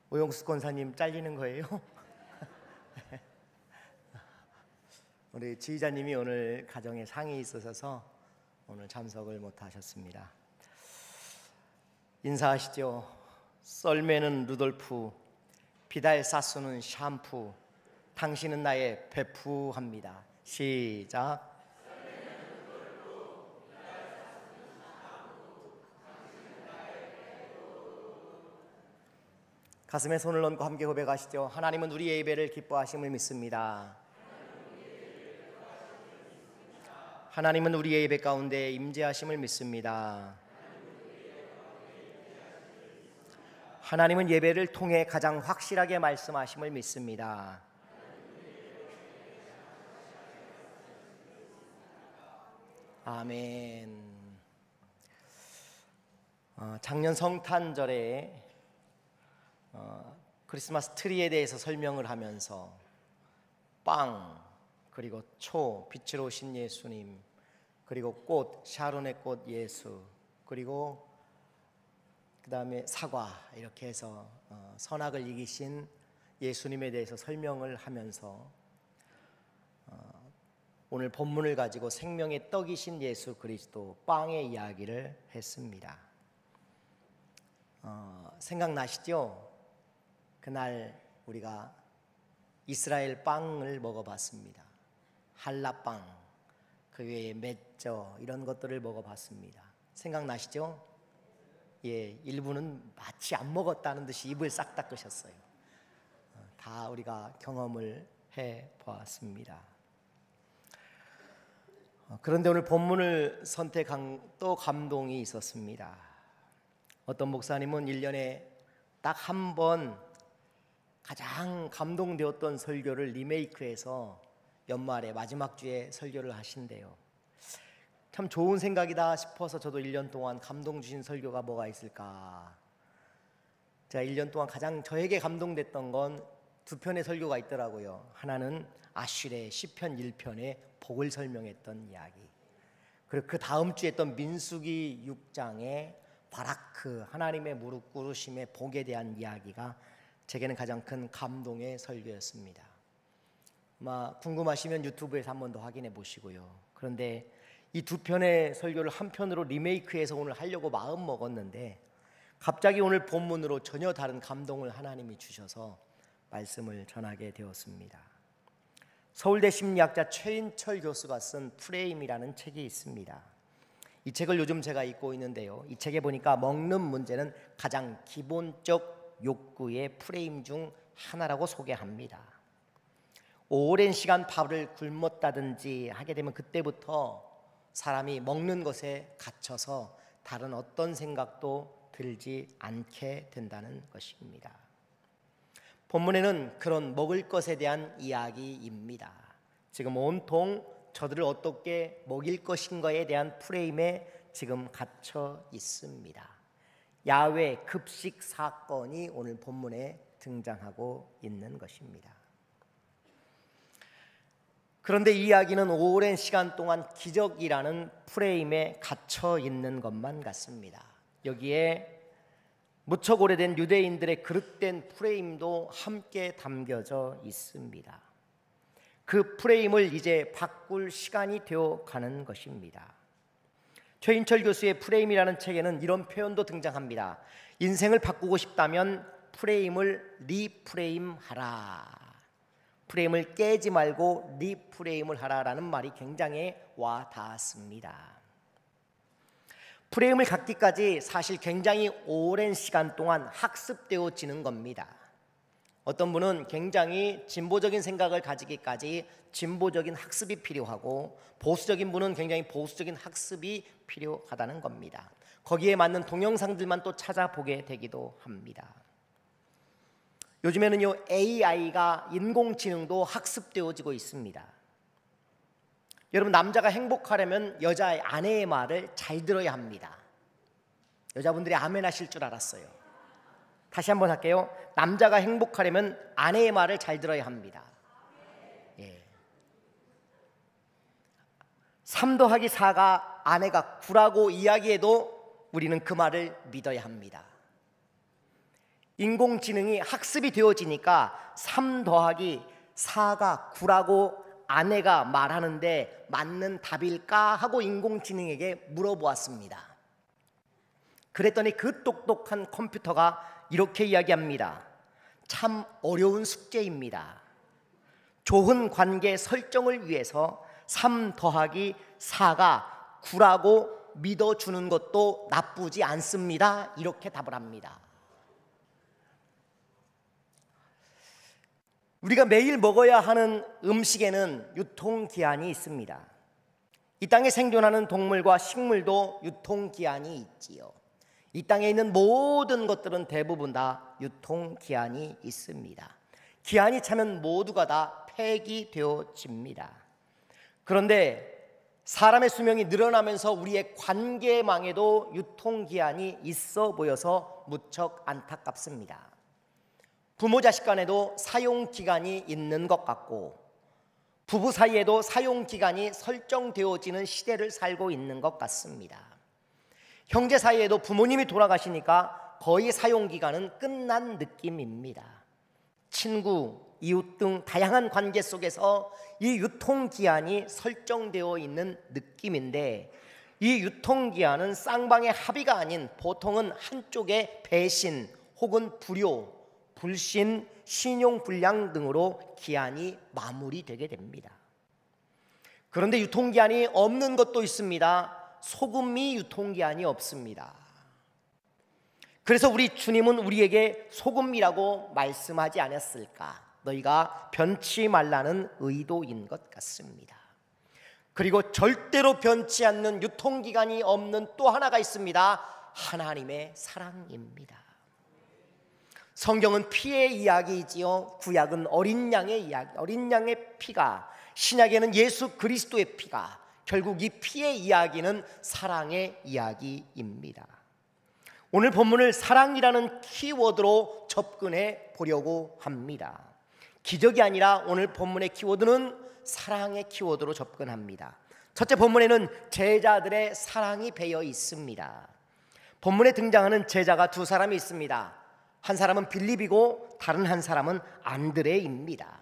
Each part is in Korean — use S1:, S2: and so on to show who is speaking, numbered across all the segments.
S1: 오영수 권사님 잘리는 거예요? 우리 지휘자님이 오늘 가정에 상이 있으셔서 오늘 참석을 못 하셨습니다. 인사하시죠. 썰매는 루돌프, 비달 사수는 샴푸, 당신은 나의 베프합니다. 시작. 가슴에 손을 얹고 함께 고백하시죠. 하나님은 우리의 예배를 기뻐하심을 믿습니다. 하나님은 우리의 예배 가운데 임재하심을 믿습니다. 하나님은 예배를 통해 가장 확실하게 말씀하심을 믿습니다. 아멘. 작년 성탄절에 크리스마스 트리에 대해서 설명을 하면서 빵, 그리고 초, 빛으로 오신 예수님, 그리고 꽃, 샤론의 꽃 예수, 그리고 그 다음에 사과, 이렇게 해서 선악을 이기신 예수님에 대해서 설명을 하면서 오늘 본문을 가지고 생명의 떡이신 예수 그리스도, 빵의 이야기를 했습니다. 생각나시죠? 그날 우리가 이스라엘 빵을 먹어봤습니다. 한라빵, 그 외에 맷저, 이런 것들을 먹어봤습니다. 생각나시죠? 예, 일부는 마치 안 먹었다는 듯이 입을 싹 닦으셨어요. 다 우리가 경험을 해보았습니다. 그런데 오늘 본문을 선택한 또 감동이 있었습니다. 어떤 목사님은 1년에 딱 한 번 가장 감동되었던 설교를 리메이크해서 연말에 마지막 주에 설교를 하신대요. 참 좋은 생각이다 싶어서 저도 1년 동안 감동 주신 설교가 뭐가 있을까. 제가 1년 동안 가장 저에게 감동됐던 건 두 편의 설교가 있더라고요. 하나는 아슐의 시편 1편의 복을 설명했던 이야기, 그리고 그 다음 주에 했던 민수기 6장의 바라크, 하나님의 무릎 꿇으심의 복에 대한 이야기가 제게는 가장 큰 감동의 설교였습니다. 아마 궁금하시면 유튜브에서 한 번 더 확인해 보시고요. 그런데 이 두 편의 설교를 한 편으로 리메이크해서 오늘 하려고 마음 먹었는데 갑자기 오늘 본문으로 전혀 다른 감동을 하나님이 주셔서 말씀을 전하게 되었습니다. 서울대 심리학자 최인철 교수가 쓴 프레임이라는 책이 있습니다. 이 책을 요즘 제가 읽고 있는데요, 이 책에 보니까 먹는 문제는 가장 기본적 욕구의 프레임 중 하나라고 소개합니다. 오랜 시간 밥을 굶었다든지 하게 되면 그때부터 사람이 먹는 것에 갇혀서 다른 어떤 생각도 들지 않게 된다는 것입니다. 본문에는 그런 먹을 것에 대한 이야기입니다. 지금 온통 저들을 어떻게 먹일 것인가에 대한 프레임에 지금 갇혀 있습니다. 야외 급식 사건이 오늘 본문에 등장하고 있는 것입니다. 그런데 이 이야기는 오랜 시간 동안 기적이라는 프레임에 갇혀 있는 것만 같습니다. 여기에 무척 오래된 유대인들의 그릇된 프레임도 함께 담겨져 있습니다. 그 프레임을 이제 바꿀 시간이 되어 가는 것입니다. 최인철 교수의 프레임이라는 책에는 이런 표현도 등장합니다. 인생을 바꾸고 싶다면 프레임을 리프레임하라. 프레임을 깨지 말고 리프레임을 하라라는 말이 굉장히 와 닿았습니다. 프레임을 갖기까지 사실 굉장히 오랜 시간 동안 학습되어지는 겁니다. 어떤 분은 굉장히 진보적인 생각을 가지기까지 진보적인 학습이 필요하고, 보수적인 분은 굉장히 보수적인 학습이 필요하다는 겁니다. 거기에 맞는 동영상들만 또 찾아보게 되기도 합니다. 요즘에는요, AI가, 인공지능도 학습되어지고 있습니다. 여러분, 남자가 행복하려면 여자의 아내의 말을 잘 들어야 합니다. 여자분들이 아멘 하실 줄 알았어요. 다시 한번 할게요. 남자가 행복하려면 아내의 말을 잘 들어야 합니다. 예. 3 더하기 4가 아내가 9라고 이야기해도 우리는 그 말을 믿어야 합니다. 인공지능이 학습이 되어지니까 3 더하기 4가 9라고 아내가 말하는데 맞는 답일까 하고 인공지능에게 물어보았습니다. 그랬더니 그 똑똑한 컴퓨터가 이렇게 이야기합니다. 참 어려운 숙제입니다. 좋은 관계 설정을 위해서 3 더하기 4가 9라고 믿어주는 것도 나쁘지 않습니다. 이렇게 답을 합니다. 우리가 매일 먹어야 하는 음식에는 유통기한이 있습니다. 이 땅에 생존하는 동물과 식물도 유통기한이 있지요. 이 땅에 있는 모든 것들은 대부분 다 유통기한이 있습니다. 기한이 차면 모두가 다 폐기되어집니다. 그런데 사람의 수명이 늘어나면서 우리의 관계망에도 유통기한이 있어 보여서 무척 안타깝습니다. 부모 자식 간에도 사용기간이 있는 것 같고 부부 사이에도 사용기간이 설정되어지는 시대를 살고 있는 것 같습니다. 형제 사이에도 부모님이 돌아가시니까 거의 사용기간은 끝난 느낌입니다. 친구, 이웃 등 다양한 관계 속에서 이 유통기한이 설정되어 있는 느낌인데 이 유통기한은 쌍방의 합의가 아닌 보통은 한쪽의 배신 혹은 불효, 불신, 신용불량 등으로 기한이 마무리되게 됩니다. 그런데 유통기한이 없는 것도 있습니다. 소금이 유통기한이 없습니다. 그래서 우리 주님은 우리에게 소금이라고 말씀하지 않았을까? 너희가 변치 말라는 의도인 것 같습니다. 그리고 절대로 변치 않는 유통기간이 없는 또 하나가 있습니다. 하나님의 사랑입니다. 성경은 피의 이야기이지요. 구약은 어린 양의 이야기, 어린 양의 피가, 신약에는 예수 그리스도의 피가, 결국 이 피의 이야기는 사랑의 이야기입니다. 오늘 본문을 사랑이라는 키워드로 접근해 보려고 합니다. 기적이 아니라 오늘 본문의 키워드는 사랑의 키워드로 접근합니다. 첫째, 본문에는 제자들의 사랑이 배어 있습니다. 본문에 등장하는 제자가 2 사람이 있습니다. 한 사람은 빌립이고 다른 한 사람은 안드레입니다.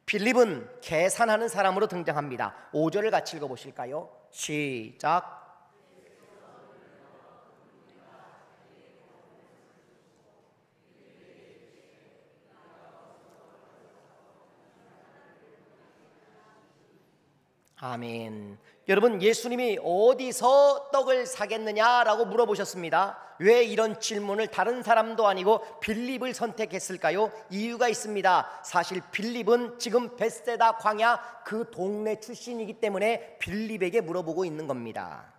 S1: 빌립은 계산하는 사람으로 등장합니다. 5절을 같이 읽어보실까요? 시작. 아멘. 여러분, 예수님이 어디서 떡을 사겠느냐라고 물어보셨습니다. 왜 이런 질문을 다른 사람도 아니고 빌립을 선택했을까요? 이유가 있습니다. 사실 빌립은 지금 벳세다 광야 그 동네 출신이기 때문에 빌립에게 물어보고 있는 겁니다.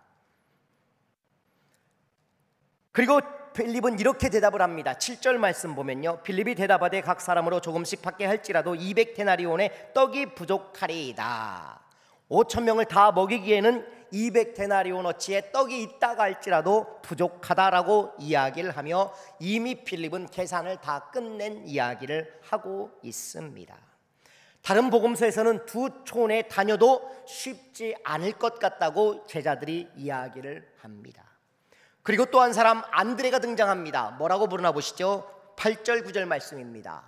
S1: 그리고 빌립은 이렇게 대답을 합니다. 7절 말씀 보면요, 빌립이 대답하되 각 사람으로 조금씩 받게 할지라도 200데나리온의 떡이 부족하리이다. 5,000명을 다 먹이기에는 200데나리온어치의 떡이 있다가 할지라도 부족하다라고 이야기를 하며 이미 빌립은 계산을 다 끝낸 이야기를 하고 있습니다. 다른 복음서에서는 2 촌에 다녀도 쉽지 않을 것 같다고 제자들이 이야기를 합니다. 그리고 또 한 사람 안드레가 등장합니다. 뭐라고 부르나 보시죠. 8절 9절 말씀입니다.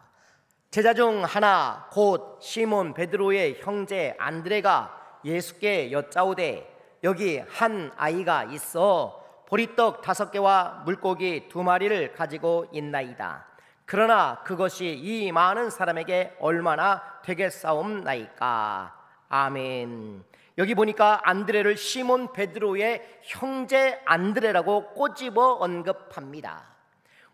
S1: 제자 중 하나 곧 시몬 베드로의 형제 안드레가 예수께 여짜오되 여기 한 아이가 있어 보리떡 5개와 물고기 2마리를 가지고 있나이다. 그러나 그것이 이 많은 사람에게 얼마나 되겠사옵나이까. 아멘. 여기 보니까 안드레를 시몬 베드로의 형제 안드레라고 꼬집어 언급합니다.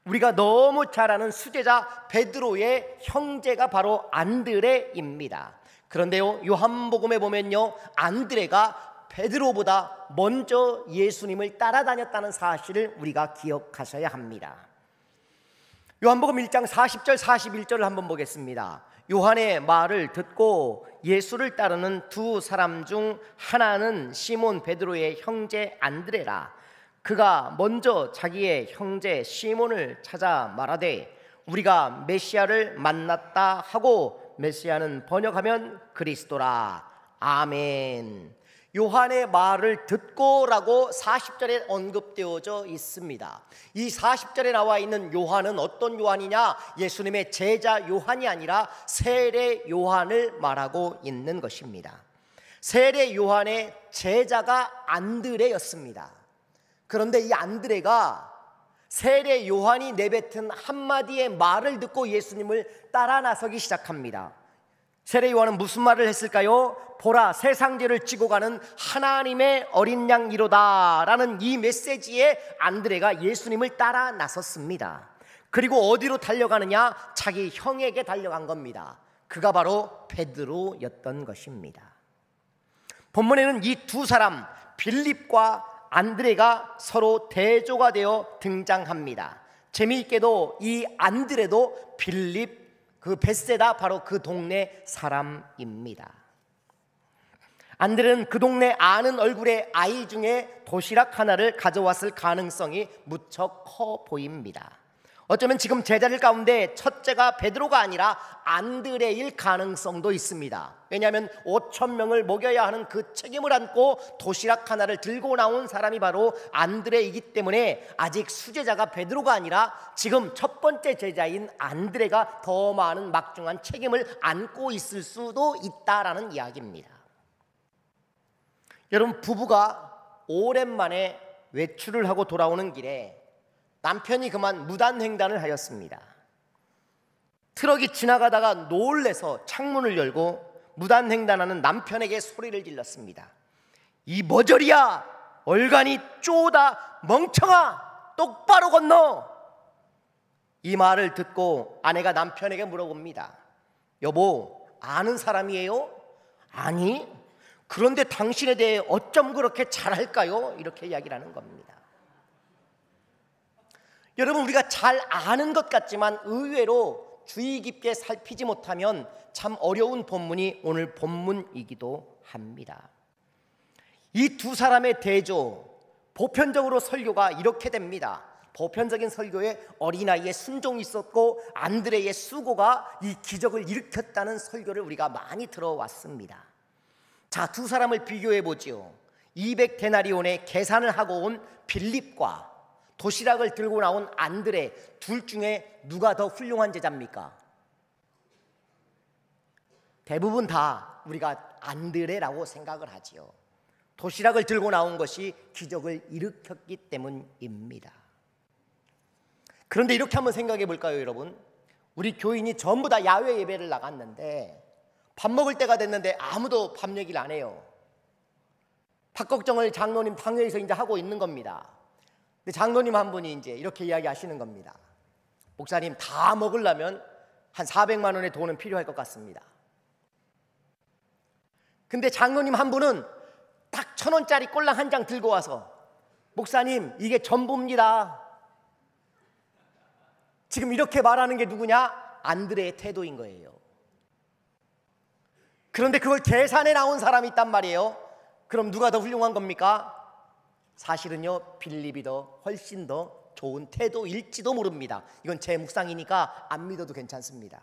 S1: 우리가 너무 잘 아는 수제자 베드로의 형제가 바로 안드레입니다. 그런데요, 요한복음에 보면요, 안드레가 베드로보다 먼저 예수님을 따라다녔다는 사실을 우리가 기억하셔야 합니다. 요한복음 1장 40절 41절을 한번 보겠습니다. 요한의 말을 듣고 예수를 따르는 2 사람 중 하나는 시몬 베드로의 형제 안드레라. 그가 먼저 자기의 형제 시몬을 찾아 말하되 우리가 메시아를 만났다 하고, 메시아는 번역하면 그리스도라. 아멘. 요한의 말을 듣고라고 40절에 언급되어져 있습니다. 이 40절에 나와 있는 요한은 어떤 요한이냐? 예수님의 제자 요한이 아니라 세례 요한을 말하고 있는 것입니다. 세례 요한의 제자가 안드레였습니다. 그런데 이 안드레가 세례 요한이 내뱉은 한마디의 말을 듣고 예수님을 따라 나서기 시작합니다. 세례 요한은 무슨 말을 했을까요? 보라, 세상 죄를 지고 가는 하나님의 어린 양이로다 라는 이 메시지에 안드레가 예수님을 따라 나섰습니다. 그리고 어디로 달려가느냐? 자기 형에게 달려간 겁니다. 그가 바로 베드로였던 것입니다. 본문에는 이 두 사람 빌립과 안드레가 서로 대조가 되어 등장합니다. 재미있게도 이 안드레도 빌립 그 벳세다 바로 그 동네 사람입니다. 안드레는 그 동네 아는 얼굴의 아이 중에 도시락 하나를 가져왔을 가능성이 무척 커 보입니다. 어쩌면 지금 제자들 가운데 첫째가 베드로가 아니라 안드레일 가능성도 있습니다. 왜냐하면 5,000명을 먹여야 하는 그 책임을 안고 도시락 하나를 들고 나온 사람이 바로 안드레이기 때문에 아직 수제자가 베드로가 아니라 지금 첫 번째 제자인 안드레가 더 많은 막중한 책임을 안고 있을 수도 있다라는 이야기입니다. 여러분, 부부가 오랜만에 외출을 하고 돌아오는 길에 남편이 그만 무단횡단을 하였습니다. 트럭이 지나가다가 놀래서 창문을 열고 무단횡단하는 남편에게 소리를 질렀습니다. 이 머저리야, 얼간이 쪼다, 멍청아, 똑바로 건너. 이 말을 듣고 아내가 남편에게 물어봅니다. 여보, 아는 사람이에요? 아니, 그런데 당신에 대해 어쩜 그렇게 잘할까요? 이렇게 이야기를 하는 겁니다. 여러분, 우리가 잘 아는 것 같지만 의외로 주의 깊게 살피지 못하면 참 어려운 본문이 오늘 본문이기도 합니다. 이 두 사람의 대조, 보편적으로 설교가 이렇게 됩니다. 보편적인 설교에 어린아이의 순종이 있었고 안드레의 수고가 이 기적을 일으켰다는 설교를 우리가 많이 들어왔습니다. 자, 두 사람을 비교해 보지요. 200데나리온의 계산을 하고 온 빌립과 도시락을 들고 나온 안드레, 둘 중에 누가 더 훌륭한 제자입니까? 대부분 다 우리가 안드레라고 생각을 하지요. 도시락을 들고 나온 것이 기적을 일으켰기 때문입니다. 그런데 이렇게 한번 생각해 볼까요, 여러분? 우리 교인이 전부 다 야외 예배를 나갔는데 밥 먹을 때가 됐는데 아무도 밥 얘기를 안 해요. 밥 걱정을 장로님 당회에서 이제 하고 있는 겁니다. 근데 장로님 한 분이 이제 이렇게 이야기하시는 겁니다. 목사님, 다 먹으려면 한 400만 원의 돈은 필요할 것 같습니다. 근데 장로님 한 분은 딱 1,000원짜리 꼴랑 한 장 들고 와서 목사님, 이게 전부입니다. 지금 이렇게 말하는 게 누구냐? 안드레의 태도인 거예요. 그런데 그걸 계산해 나온 사람이 있단 말이에요. 그럼 누가 더 훌륭한 겁니까? 사실은요, 빌립이 더 훨씬 더 좋은 태도일지도 모릅니다. 이건 제 묵상이니까 안 믿어도 괜찮습니다.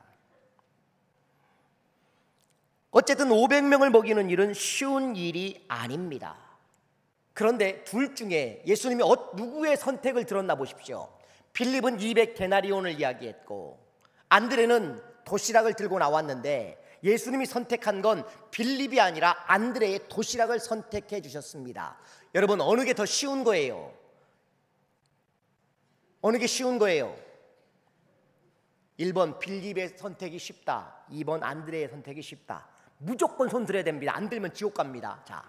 S1: 어쨌든 500명을 먹이는 일은 쉬운 일이 아닙니다. 그런데 둘 중에 예수님이 누구의 선택을 들었나 보십시오. 빌립은 200데나리온을 이야기했고 안드레는 도시락을 들고 나왔는데 예수님이 선택한 건 빌립이 아니라 안드레의 도시락을 선택해 주셨습니다. 여러분, 어느 게 더 쉬운 거예요? 어느 게 쉬운 거예요? 1번 빌립의 선택이 쉽다, 2번 안드레의 선택이 쉽다. 무조건 손 들어야 됩니다. 안 들면 지옥 갑니다. 자,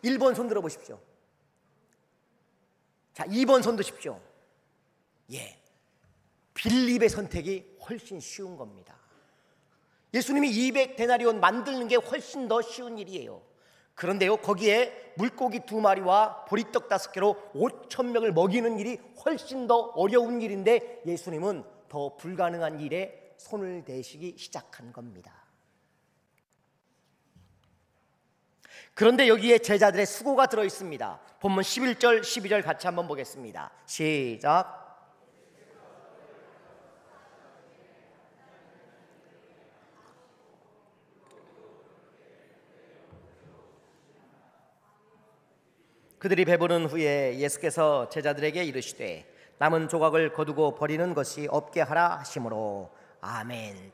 S1: 1번 손 들어 보십시오. 자, 2번 손 드십시오. 예, 빌립의 선택이 훨씬 쉬운 겁니다. 예수님이 200데나리온 만드는 게 훨씬 더 쉬운 일이에요. 그런데요, 거기에 물고기 2마리와 보리떡 5개로 5,000명을 먹이는 일이 훨씬 더 어려운 일인데 예수님은 더 불가능한 일에 손을 대시기 시작한 겁니다. 그런데 여기에 제자들의 수고가 들어 있습니다. 본문 11절 12절 같이 한번 보겠습니다. 시작. 그들이 배부른 후에 예수께서 제자들에게 이르시되 남은 조각을 거두고 버리는 것이 없게 하라 하심으로. 아멘.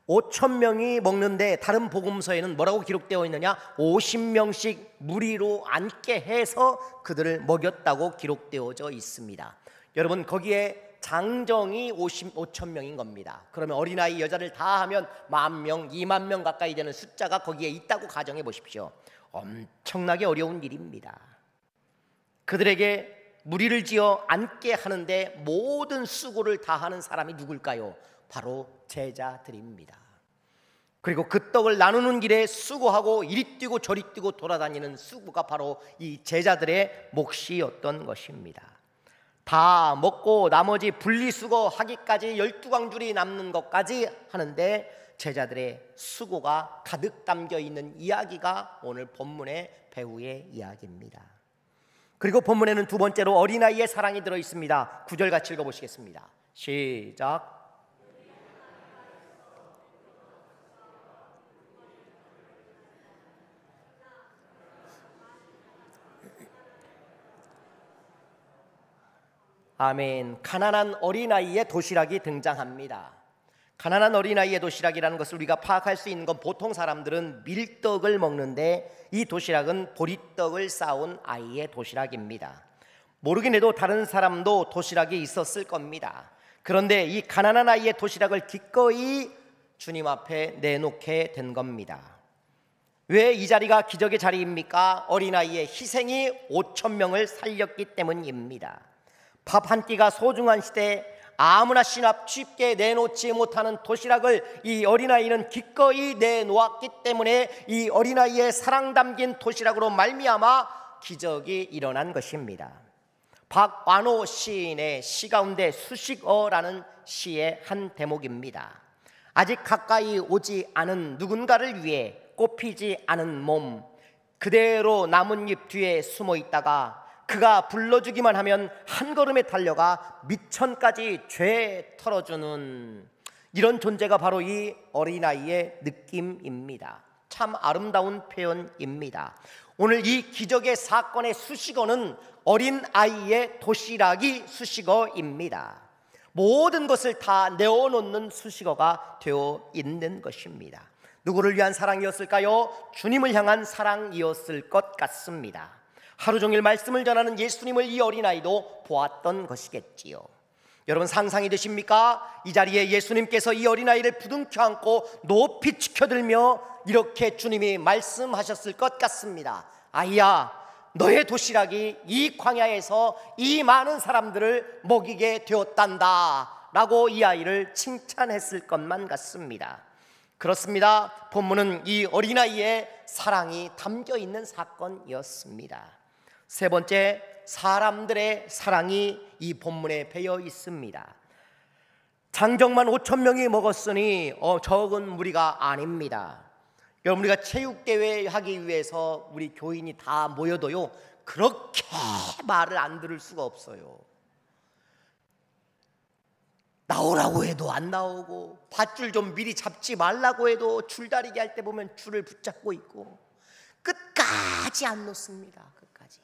S1: 5천 명이 먹는데 다른 복음서에는 뭐라고 기록되어 있느냐? 50명씩 무리로 앉게 해서 그들을 먹였다고 기록되어져 있습니다. 여러분, 거기에 장정이 5천 명인 겁니다. 그러면 어린아이 여자를 다 하면 10,000명, 20,000명 가까이 되는 숫자가 거기에 있다고 가정해 보십시오. 엄청나게 어려운 일입니다. 그들에게 무리를 지어 앉게 하는데 모든 수고를 다 하는 사람이 누굴까요? 바로 제자들입니다. 그리고 그 떡을 나누는 길에 수고하고 이리 뛰고 저리 뛰고 돌아다니는 수고가 바로 이 제자들의 몫이었던 것입니다. 다 먹고 나머지 분리수거하기까지 12광줄이 남는 것까지 하는데 제자들의 수고가 가득 담겨 있는 이야기가 오늘 본문의 배후의 이야기입니다. 그리고 본문에는 두 번째로 어린아이의 사랑이 들어 있습니다. 9절 같이 읽어보시겠습니다. 시작. 아멘. 가난한 어린아이의 도시락이 등장합니다. 가난한 어린아이의 도시락이라는 것을 우리가 파악할 수 있는 건 보통 사람들은 밀떡을 먹는데 이 도시락은 보리떡을 쌓은 아이의 도시락입니다. 모르긴 해도 다른 사람도 도시락이 있었을 겁니다. 그런데 이 가난한 아이의 도시락을 기꺼이 주님 앞에 내놓게 된 겁니다. 왜 이 자리가 기적의 자리입니까? 어린아이의 희생이 5,000명을 살렸기 때문입니다. 밥 한 끼가 소중한 시대에 아무나 쉽게 내놓지 못하는 도시락을 이 어린아이는 기꺼이 내놓았기 때문에 이 어린아이의 사랑 담긴 도시락으로 말미암아 기적이 일어난 것입니다. 박완호 시인의 시 가운데 수식어라는 시의 한 대목입니다. 아직 가까이 오지 않은 누군가를 위해 꽃피지 않은 몸, 그대로 나뭇잎 뒤에 숨어 있다가 그가 불러주기만 하면 한 걸음에 달려가 미천까지 죄 털어주는 이런 존재가 바로 이 어린아이의 느낌입니다. 참 아름다운 표현입니다. 오늘 이 기적의 사건의 수식어는 어린아이의 도시락이 수식어입니다. 모든 것을 다 내어놓는 수식어가 되어 있는 것입니다. 누구를 위한 사랑이었을까요? 주님을 향한 사랑이었을 것 같습니다. 하루 종일 말씀을 전하는 예수님을 이 어린아이도 보았던 것이겠지요. 여러분, 상상이 되십니까? 이 자리에 예수님께서 이 어린아이를 부둥켜 안고 높이 치켜들며 이렇게 주님이 말씀하셨을 것 같습니다. 아이야, 너의 도시락이 이 광야에서 이 많은 사람들을 먹이게 되었단다 라고 이 아이를 칭찬했을 것만 같습니다. 그렇습니다. 본문은 이 어린아이의 사랑이 담겨있는 사건이었습니다. 세 번째, 사람들의 사랑이 이 본문에 배어 있습니다. 장정만 5,000명이 먹었으니 적은 무리가 아닙니다. 여러분, 우리가 체육대회 하기 위해서 우리 교인이 다 모여도요 그렇게 말을 안 들을 수가 없어요. 나오라고 해도 안 나오고, 밧줄 좀 미리 잡지 말라고 해도 줄다리기 할 때 보면 줄을 붙잡고 있고 끝까지 안 놓습니다. 끝까지.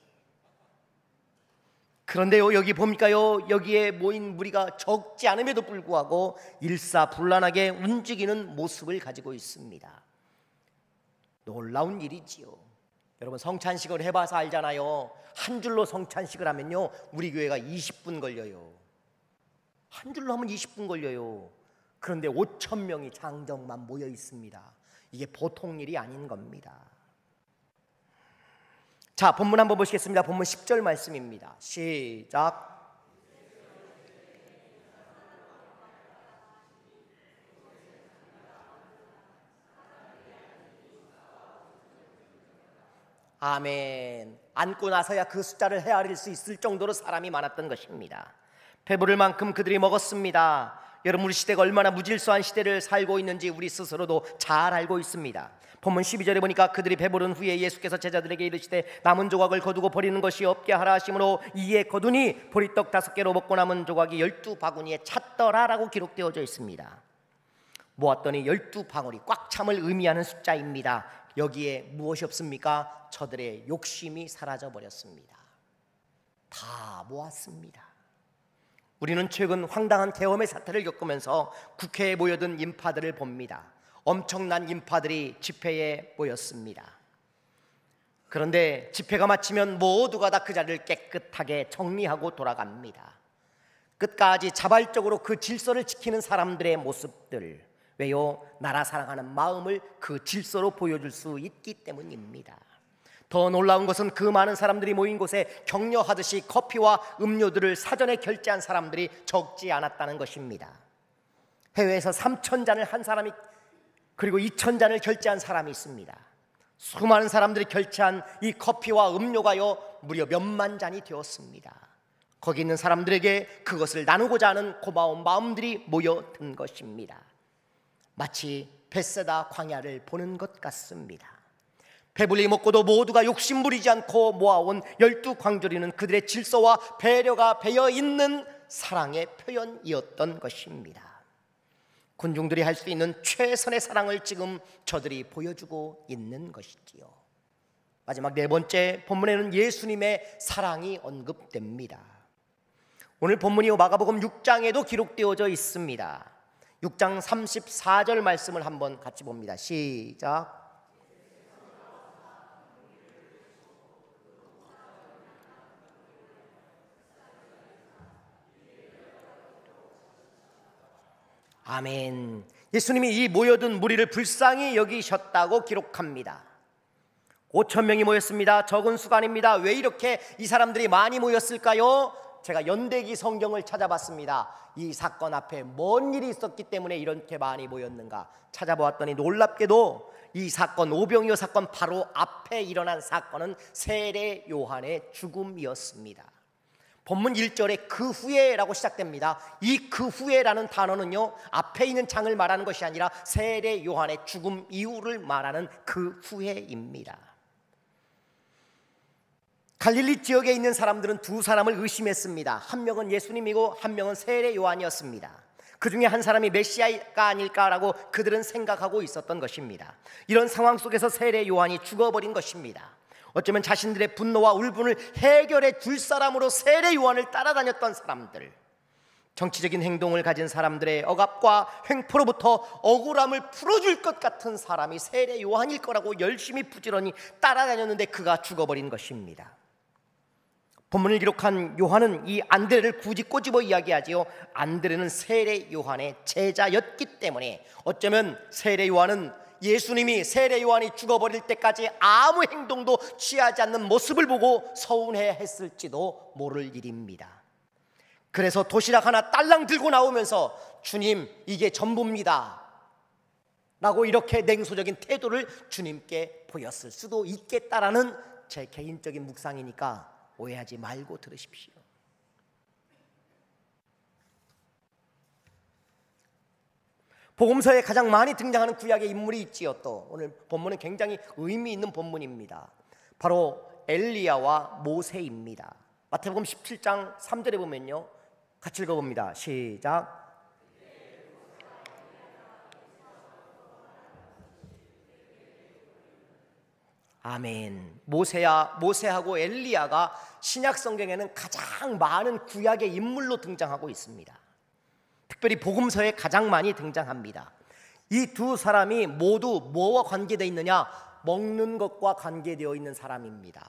S1: 그런데요, 여기 봅니까요? 여기에 모인 무리가 적지 않음에도 불구하고 일사불란하게 움직이는 모습을 가지고 있습니다. 놀라운 일이지요. 여러분, 성찬식을 해봐서 알잖아요. 한 줄로 성찬식을 하면요 우리 교회가 20분 걸려요. 한 줄로 하면 20분 걸려요. 그런데 5,000명이 장정만 모여 있습니다. 이게 보통 일이 아닌 겁니다. 자, 본문 한번 보시겠습니다. 본문 10절 말씀입니다. 시작. 아멘. 앉고 나서야 그 숫자를 헤아릴 수 있을 정도로 사람이 많았던 것입니다. 배부를 만큼 그들이 먹었습니다. 여러분, 우리 시대가 얼마나 무질서한 시대를 살고 있는지 우리 스스로도 잘 알고 있습니다. 본문 12절에 보니까 그들이 배부른 후에 예수께서 제자들에게 이르시되 남은 조각을 거두고 버리는 것이 없게 하라 하심으로 이에 거두니 보리떡 5개로 먹고 남은 조각이 12바구니에 찼더라라고 기록되어져 있습니다. 모았더니 12방울이 꽉 참을 의미하는 숫자입니다. 여기에 무엇이 없습니까? 저들의 욕심이 사라져 버렸습니다. 다 모았습니다. 우리는 최근 황당한 계엄의 사태를 겪으면서 국회에 모여든 인파들을 봅니다. 엄청난 인파들이 집회에 모였습니다. 그런데 집회가 마치면 모두가 다 그 자리를 깨끗하게 정리하고 돌아갑니다. 끝까지 자발적으로 그 질서를 지키는 사람들의 모습들, 왜요? 나라 사랑하는 마음을 그 질서로 보여줄 수 있기 때문입니다. 더 놀라운 것은 그 많은 사람들이 모인 곳에 격려하듯이 커피와 음료들을 사전에 결제한 사람들이 적지 않았다는 것입니다. 해외에서 3,000잔을 한 사람이, 그리고 2,000잔을 결제한 사람이 있습니다. 수많은 사람들이 결제한 이 커피와 음료가요 무려 몇만 잔이 되었습니다. 거기 있는 사람들에게 그것을 나누고자 하는 고마운 마음들이 모여든 것입니다. 마치 벳세다 광야를 보는 것 같습니다. 배불리 먹고도 모두가 욕심 부리지 않고 모아온 12광주리는 그들의 질서와 배려가 배어있는 사랑의 표현이었던 것입니다. 군중들이 할 수 있는 최선의 사랑을 지금 저들이 보여주고 있는 것이지요. 마지막 네 번째 본문에는 예수님의 사랑이 언급됩니다. 오늘 본문이 마가복음 6장에도 기록되어져 있습니다. 6장 34절 말씀을 한번 같이 봅니다. 시작. 아멘. 예수님이 이 모여든 무리를 불쌍히 여기셨다고 기록합니다. 5,000명이 모였습니다. 적은 수가 아닙니다. 왜 이렇게 이 사람들이 많이 모였을까요? 제가 연대기 성경을 찾아봤습니다. 이 사건 앞에 뭔 일이 있었기 때문에 이렇게 많이 모였는가 찾아보았더니 놀랍게도 이 사건, 오병이어 사건 바로 앞에 일어난 사건은 세례 요한의 죽음이었습니다. 본문 1절에 그 후에라고 시작됩니다. 이 그 후에라는 단어는요 앞에 있는 장을 말하는 것이 아니라 세례 요한의 죽음 이후를 말하는 그 후에입니다. 갈릴리 지역에 있는 사람들은 두 사람을 의심했습니다. 한 명은 예수님이고 한 명은 세례 요한이었습니다. 그 중에 한 사람이 메시아가 아닐까라고 그들은 생각하고 있었던 것입니다. 이런 상황 속에서 세례 요한이 죽어버린 것입니다. 어쩌면 자신들의 분노와 울분을 해결해 줄 사람으로 세례 요한을 따라다녔던 사람들, 정치적인 행동을 가진 사람들의 억압과 횡포로부터 억울함을 풀어줄 것 같은 사람이 세례 요한일 거라고 열심히 부지런히 따라다녔는데 그가 죽어버린 것입니다. 본문을 기록한 요한은 이 안드레를 굳이 꼬집어 이야기하지요. 안드레는 세례 요한의 제자였기 때문에 어쩌면 세례 요한은 예수님이 세례 요한이 죽어버릴 때까지 아무 행동도 취하지 않는 모습을 보고 서운해했을지도 모를 일입니다. 그래서 도시락 하나 딸랑 들고 나오면서 주님 이게 전부입니다 라고 이렇게 냉소적인 태도를 주님께 보였을 수도 있겠다라는 제 개인적인 묵상이니까 오해하지 말고 들으십시오. 복음서에 가장 많이 등장하는 구약의 인물이 있지요. 또 오늘 본문은 굉장히 의미 있는 본문입니다. 바로 엘리야와 모세입니다. 마태복음 17장 3절에 보면요 같이 읽어봅니다. 시작. 아멘. 모세하고 엘리야가 신약 성경에는 가장 많은 구약의 인물로 등장하고 있습니다. 특별히 복음서에 가장 많이 등장합니다. 이 두 사람이 모두 뭐와 관계되어 있느냐? 먹는 것과 관계되어 있는 사람입니다.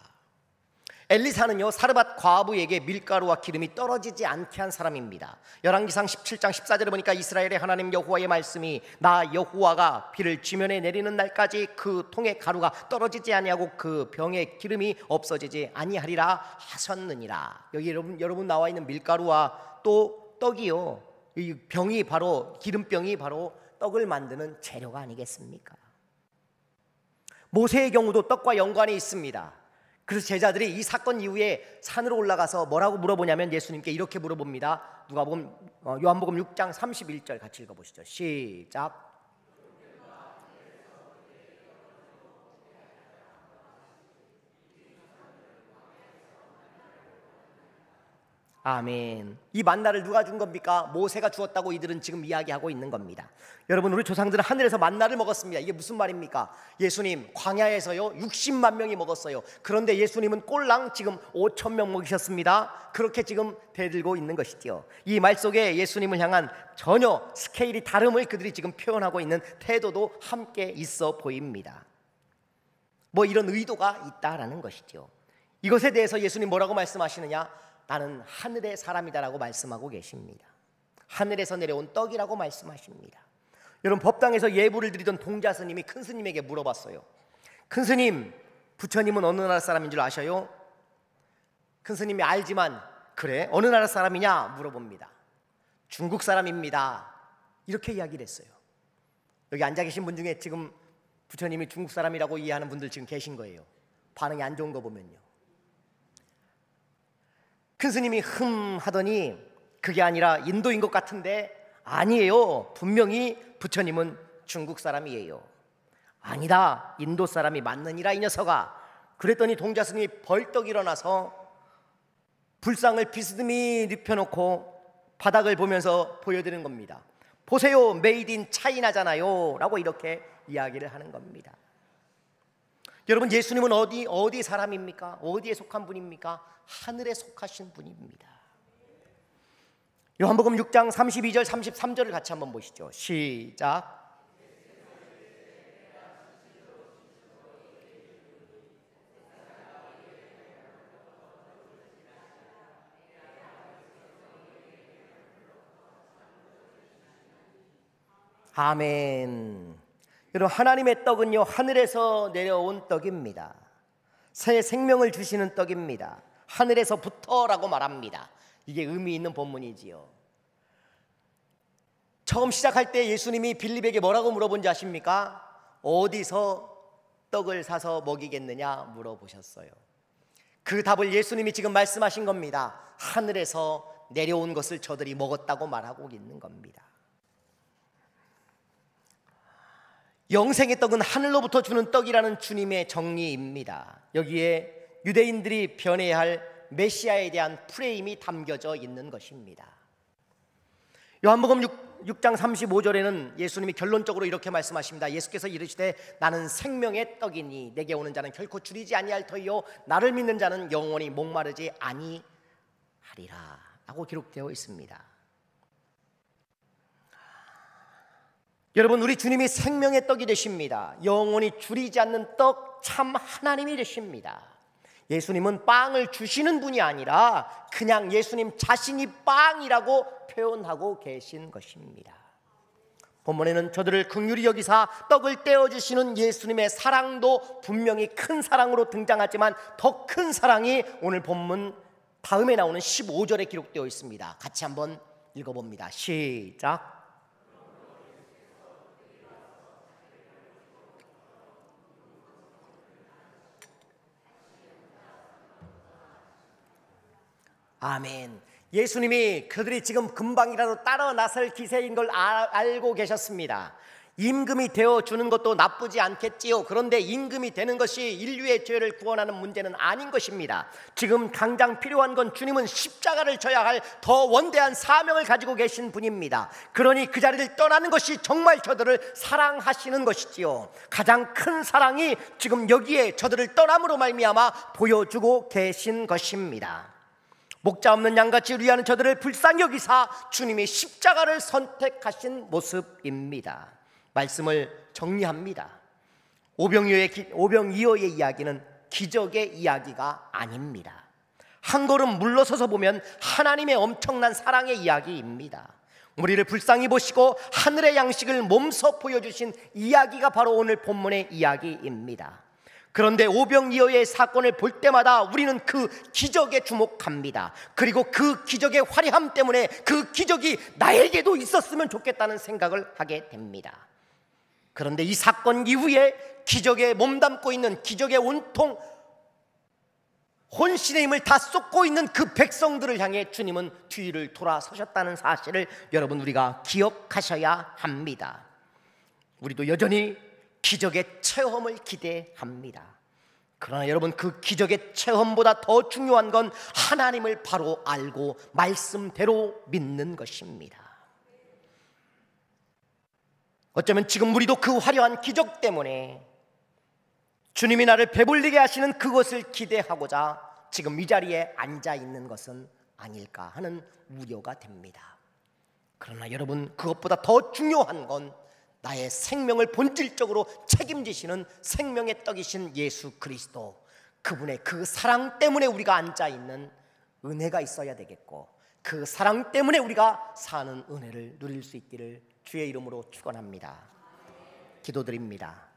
S1: 엘리사는요 사르밧 과부에게 밀가루와 기름이 떨어지지 않게 한 사람입니다. 열왕기상 17장 14절에 보니까 이스라엘의 하나님 여호와의 말씀이 나 여호와가 비를 지면에 내리는 날까지 그 통의 가루가 떨어지지 아니하고 그 병의 기름이 없어지지 아니하리라 하셨느니라. 여기 여러분 나와 있는 밀가루와 또 떡이요, 이 병이 바로 기름병이 바로 떡을 만드는 재료가 아니겠습니까? 모세의 경우도 떡과 연관이 있습니다. 그래서 제자들이 이 사건 이후에 산으로 올라가서 뭐라고 물어보냐면 예수님께 이렇게 물어봅니다. 요한복음 6장 31절 같이 읽어보시죠. 시작. 아멘. 이 만나를 누가 준 겁니까? 모세가 주었다고 이들은 지금 이야기하고 있는 겁니다. 여러분, 우리 조상들은 하늘에서 만나를 먹었습니다. 이게 무슨 말입니까? 예수님 광야에서요 60만 명이 먹었어요. 그런데 예수님은 꼴랑 지금 5천 명 먹이셨습니다. 그렇게 지금 대들고 있는 것이지요. 이 말 속에 예수님을 향한 전혀 스케일이 다름을 그들이 지금 표현하고 있는 태도도 함께 있어 보입니다. 뭐 이런 의도가 있다라는 것이죠. 이것에 대해서 예수님 뭐라고 말씀하시느냐? 나는 하늘의 사람이다라고 말씀하고 계십니다. 하늘에서 내려온 떡이라고 말씀하십니다. 여러분, 법당에서 예불을 드리던 동자 스님이 큰 스님에게 물어봤어요. 큰 스님, 부처님은 어느 나라 사람인 줄 아셔요? 큰 스님이 알지만 그래 어느 나라 사람이냐 물어봅니다. 중국 사람입니다. 이렇게 이야기를 했어요. 여기 앉아 계신 분 중에 지금 부처님이 중국 사람이라고 이해하는 분들 지금 계신 거예요. 반응이 안 좋은 거 보면요. 큰 스님이 하더니 그게 아니라 인도인 것 같은데 아니에요. 분명히 부처님은 중국 사람이에요. 아니다. 인도 사람이 맞느니라 이 녀석아. 그랬더니 동자 스님이 벌떡 일어나서 불상을 비스듬히 눕혀놓고 바닥을 보면서 보여드리는 겁니다. 보세요, 메이드 인 차이나잖아요 라고 이렇게 이야기를 하는 겁니다. 여러분, 예수님은 어디 사람입니까? 어디에 속한 분입니까? 하늘에 속하신 분입니다. 요한복음 6장 32절 33절을 같이 한번 보시죠. 시작. 아멘. 여러분, 하나님의 떡은요 하늘에서 내려온 떡입니다. 새 생명을 주시는 떡입니다. 하늘에서부터라고 말합니다. 이게 의미 있는 본문이지요. 처음 시작할 때 예수님이 빌립에게 뭐라고 물어본지 아십니까? 어디서 떡을 사서 먹이겠느냐 물어보셨어요. 그 답을 예수님이 지금 말씀하신 겁니다. 하늘에서 내려온 것을 저들이 먹었다고 말하고 있는 겁니다. 영생의 떡은 하늘로부터 주는 떡이라는 주님의 정리입니다. 여기에 유대인들이 변해야 할 메시아에 대한 프레임이 담겨져 있는 것입니다. 요한복음 6장 35절에는 예수님이 결론적으로 이렇게 말씀하십니다. 예수께서 이르시되 나는 생명의 떡이니 내게 오는 자는 결코 줄이지 아니할 터이요 나를 믿는 자는 영원히 목마르지 아니하리라 라고 기록되어 있습니다. 여러분, 우리 주님이 생명의 떡이 되십니다. 영원히 줄이지 않는 떡 참 하나님이 되십니다. 예수님은 빵을 주시는 분이 아니라 그냥 예수님 자신이 빵이라고 표현하고 계신 것입니다. 본문에는 저들을 긍휼히 여기사 떡을 떼어주시는 예수님의 사랑도 분명히 큰 사랑으로 등장하지만 더 큰 사랑이 오늘 본문 다음에 나오는 15절에 기록되어 있습니다. 같이 한번 읽어봅니다. 시작. 아멘. 예수님이 그들이 지금 금방이라도 따라 나설 기세인 걸 알고 계셨습니다. 임금이 되어주는 것도 나쁘지 않겠지요. 그런데 임금이 되는 것이 인류의 죄를 구원하는 문제는 아닌 것입니다. 지금 당장 필요한 건 주님은 십자가를 져야 할 더 원대한 사명을 가지고 계신 분입니다. 그러니 그 자리를 떠나는 것이 정말 저들을 사랑하시는 것이지요. 가장 큰 사랑이 지금 여기에 저들을 떠남으로 말미암아 보여주고 계신 것입니다. 목자 없는 양같이 위하는 저들을 불쌍히 여기사 주님이 십자가를 선택하신 모습입니다. 말씀을 정리합니다. 오병이어의 이야기는 기적의 이야기가 아닙니다. 한 걸음 물러서서 보면 하나님의 엄청난 사랑의 이야기입니다. 우리를 불쌍히 보시고 하늘의 양식을 몸소 보여주신 이야기가 바로 오늘 본문의 이야기입니다. 그런데 오병이어의 사건을 볼 때마다 우리는 그 기적에 주목합니다. 그리고 그 기적의 화려함 때문에 그 기적이 나에게도 있었으면 좋겠다는 생각을 하게 됩니다. 그런데 이 사건 이후에 기적에 몸담고 있는, 기적에 온통 혼신의 힘을 다 쏟고 있는 그 백성들을 향해 주님은 뒤를 돌아서셨다는 사실을 여러분 우리가 기억하셔야 합니다. 우리도 여전히 기적의 체험을 기대합니다. 그러나 여러분, 그 기적의 체험보다 더 중요한 건 하나님을 바로 알고 말씀대로 믿는 것입니다. 어쩌면 지금 우리도 그 화려한 기적 때문에 주님이 나를 배불리게 하시는 그것을 기대하고자 지금 이 자리에 앉아 있는 것은 아닐까 하는 우려가 됩니다. 그러나 여러분, 그것보다 더 중요한 건 나의 생명을 본질적으로 책임지시는 생명의 떡이신 예수 그리스도, 그분의 그 사랑 때문에 우리가 앉아 있는 은혜가 있어야 되겠고, 그 사랑 때문에 우리가 사는 은혜를 누릴 수 있기를 주의 이름으로 축원합니다. 기도드립니다.